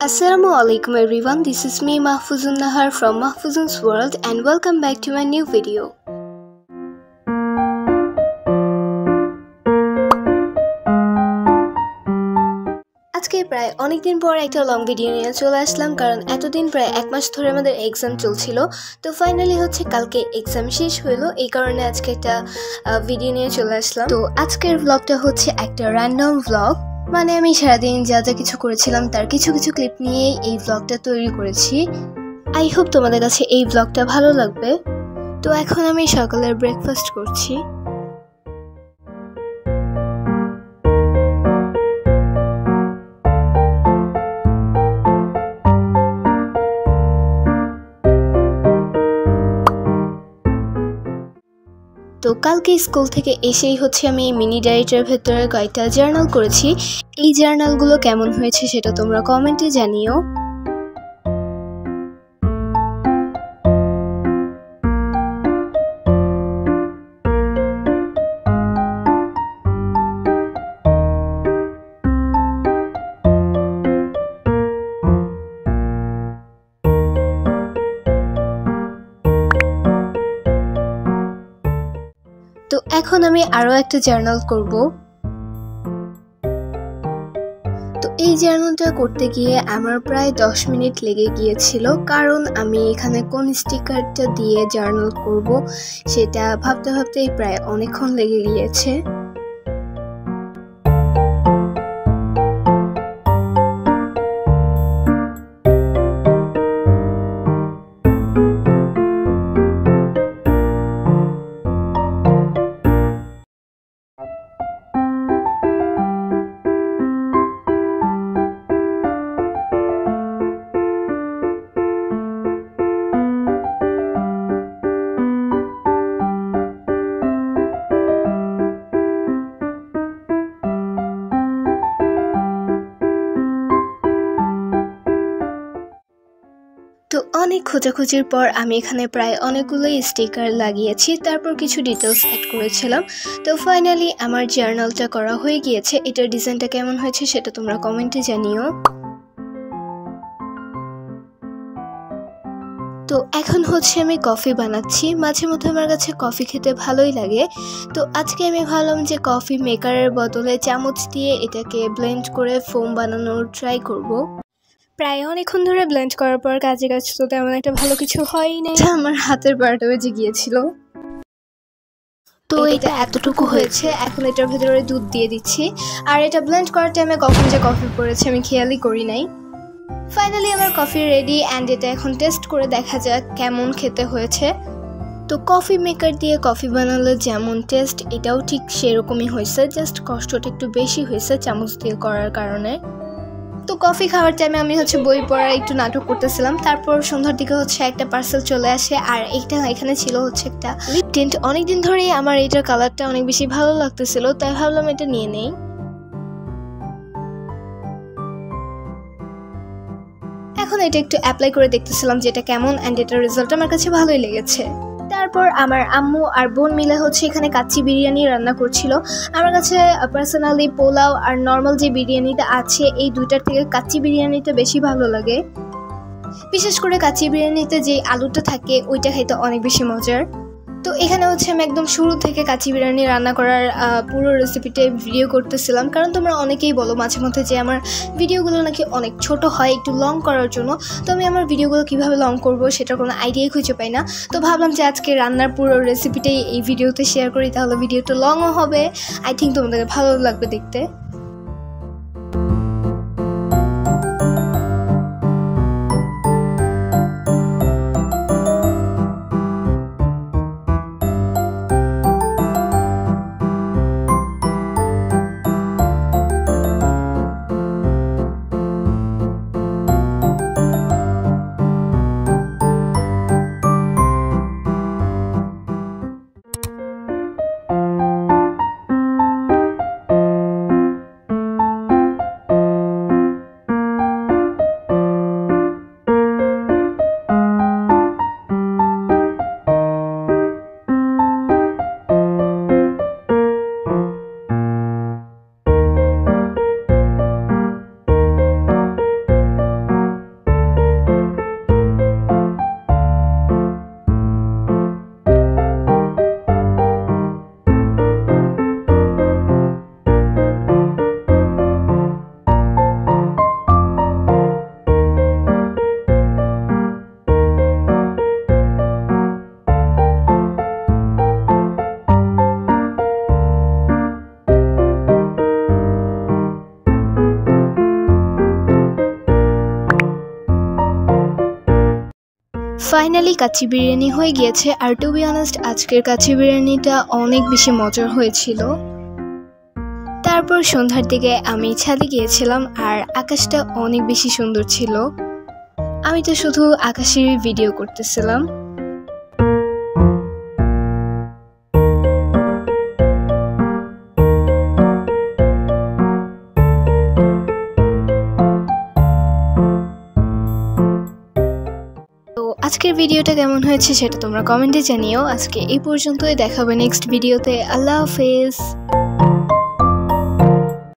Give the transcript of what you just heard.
Assalamu alaikum everyone, this is me Mahfuzun Nahar from Mahfuzun's World and welcome back to my new video. আজকে প্রায় অনেকদিন পর একটা long video নিয়ে চলে আসলাম কারণ এতদিন প্রায় এক মাস ধরে আমাদের এক্সাম চলছিল। তো ফাইনালি হচ্ছে কালকে এক্সাম শেষ হলো, এই কারণে আজকে একটা ভিডিও নিয়ে চলে আসলাম। তো আজকের ব্লগটা হচ্ছে একটা র্যান্ডম ব্লগ, মানে আমি সারাদিন যা যা কিছু করেছিলাম তার কিছু কিছু ক্লিপ নিয়ে এই ব্লগটা তৈরি করেছি। আই হোপ তোমাদের কাছে এই ব্লগটা ভালো লাগবে। তো এখন আমি সকালের ব্রেকফাস্ট করছি। তো কালকে স্কুল থেকে এসেই হচ্ছে আমি মিনি ডায়েরিটার ভেতরে কয়েকটা জার্নাল করেছি। এই জার্নালগুলো কেমন হয়েছে সেটা তোমরা কমেন্টে জানিও। তো এখন আমি আরো একটা জার্নাল করব। তো এই জার্নালটা করতে গিয়ে আমার প্রায় 10 মিনিট লেগে গিয়েছিল, কারণ আমি এখানে কোন স্টিকারটা দিয়ে জার্নাল করব সেটা ভাবতে ভাবতেই প্রায় অনেকক্ষণ লেগে গিয়েছে। তো অনেক খোঁজাখুঁজির পর আমি এখানে প্রায় অনেকগুলোই স্টিকার লাগিয়েছি, তারপর কিছু ডিটেলস অ্যাড করেছিলাম। তো ফাইনালি আমার জার্নালটা করা হয়ে গিয়েছে। এটার ডিজাইনটা কেমন হয়েছে সেটা তোমরা কমেন্টে জানিও। তো এখন হচ্ছে আমি কফি বানাচ্ছি। মাঝে মধ্যে আমার কাছে কফি খেতে ভালোই লাগে। তো আজকে আমি ভাবলাম যে কফি মেকারের বদলে চামচ দিয়ে এটাকে ব্লেন্ড করে ফোম বানানোর ট্রাই করব। প্রায় অনেকক্ষণ ধরে ব্লেন্ড করার পর কাজে কাজ তো তেমন একটা ভালো কিছু হয়ই নাই, আমার হাতের বারোটা বেজে গিয়েছিল। তো এটা এতটুকু হয়েছে। এখন এটার ভেতরে দুধ দিয়ে দিচ্ছি, আর এটা ব্লেন্ড করার টাইমে কখন যে কফি পড়েছে আমি খেয়ালই করি নাই। ফাইনালি আমার কফি রেডি অ্যান্ড এটা এখন টেস্ট করে দেখা যাক কেমন খেতে হয়েছে। তো কফি মেকার দিয়ে কফি বানালে যেমন টেস্ট এটাও ঠিক সেরকমই হয়েছে, জাস্ট কষ্টটা একটু বেশি হয়েছে চামচ দিয়ে করার কারণে। তো কফি খাওয়ার টাইমে আমি হচ্ছে বই পড়ার একটু নাটক করতেছিলাম। তারপর সন্ধ্যার দিকে হচ্ছে একটা পার্সেল চলে আসে, আর এখানে ছিল হচ্ছে একটা লিপ টিন্ট। অনেকদিন ধরেই আমার এটার কালারটা অনেক বেশি ভালো লাগতেছিল, তাই ভাবলাম এটা নিয়ে নেই। এখন এটা একটু অ্যাপ্লাই করে দেখতেছিলাম যে এটা কেমন, অ্যান্ড এটার রেজাল্ট আমার কাছে ভালোই লেগেছে। তারপর আমার আম্মু আর বোন মিলে হচ্ছে এখানে কাচ্চি বিরিয়ানি রান্না করছিল। আমার কাছে পার্সোনালি পোলাও আর নর্মাল যে বিরিয়ানিটা আছে এই দুইটার থেকে কাচ্চি বিরিয়ানিটা বেশি ভালো লাগে। বিশেষ করে কাচ্চি বিরিয়ানিতে যে আলুটা থাকে ওইটা খাইতে অনেক বেশি মজার। তো এখানে হচ্ছে আমি একদম শুরু থেকে কাচ্চি বিরিয়ানি রান্না করার পুরো রেসিপিটা ভিডিও করতেছিলাম, কারণ তোমরা অনেকেই বলো মাঝে মধ্যে যে আমার ভিডিওগুলো নাকি অনেক ছোট হয় একটু লং করার জন্য। তো আমি আমার ভিডিওগুলো কিভাবে লং করব সেটার কোনো আইডিয়াই খুঁজে পাই না। তো ভাবলাম যে আজকে রান্নার পুরো রেসিপিটাই এই ভিডিওতে শেয়ার করি, তাহলে ভিডিওটা লংও হবে। আই থিঙ্ক তোমাদের ভালো লাগবে দেখতে। ফাইনালি কাচ্চি বিরিয়ানি হয়ে গিয়েছে। আর টু বি অনেস্ট আজকের কাচ্চি বিরিয়ানিটা অনেক বেশি মজার হয়েছিল। তারপর সন্ধ্যার দিকে আমি ছাদে গিয়েছিলাম আর আকাশটা অনেক বেশি সুন্দর ছিল। আমি তো শুধু আকাশের ভিডিও করতেছিলাম। আজকের ভিডিওটা কেমন হয়েছে সেটা তোমরা কমেন্টে জানিও। আজকে এই পর্যন্তই, দেখাবে নেক্সট ভিডিওতে। আল্লাহ হাফেজ।